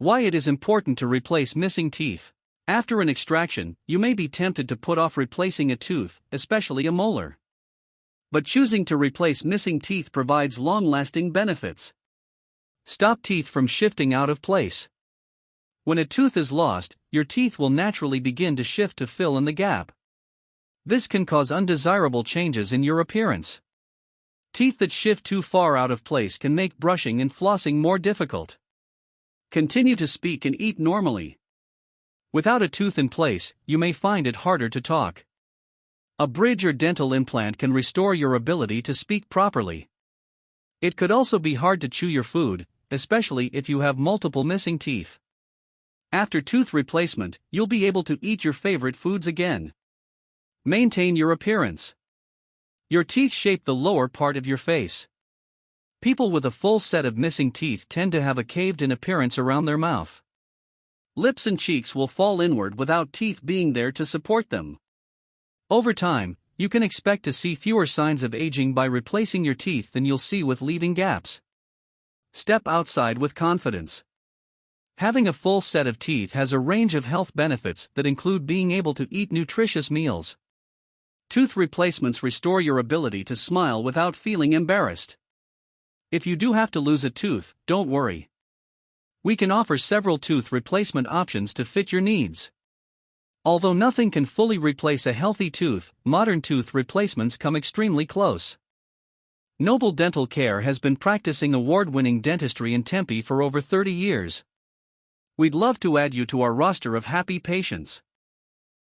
Why it is important to replace missing teeth. After an extraction, you may be tempted to put off replacing a tooth, especially a molar. But choosing to replace missing teeth provides long-lasting benefits. Stop teeth from shifting out of place. When a tooth is lost, your teeth will naturally begin to shift to fill in the gap. This can cause undesirable changes in your appearance. Teeth that shift too far out of place can make brushing and flossing more difficult. Continue to speak and eat normally. Without a tooth in place, you may find it harder to talk. A bridge or dental implant can restore your ability to speak properly. It could also be hard to chew your food, especially if you have multiple missing teeth. After tooth replacement, you'll be able to eat your favorite foods again. Maintain your appearance. Your teeth shape the lower part of your face. People with a full set of missing teeth tend to have a caved-in appearance around their mouth. Lips and cheeks will fall inward without teeth being there to support them. Over time, you can expect to see fewer signs of aging by replacing your teeth than you'll see with leaving gaps. Step outside with confidence. Having a full set of teeth has a range of health benefits that include being able to eat nutritious meals. Tooth replacements restore your ability to smile without feeling embarrassed. If you do have to lose a tooth, don't worry. We can offer several tooth replacement options to fit your needs. Although nothing can fully replace a healthy tooth, modern tooth replacements come extremely close. Noble Dental Care has been practicing award-winning dentistry in Tempe for over 30 years. We'd love to add you to our roster of happy patients.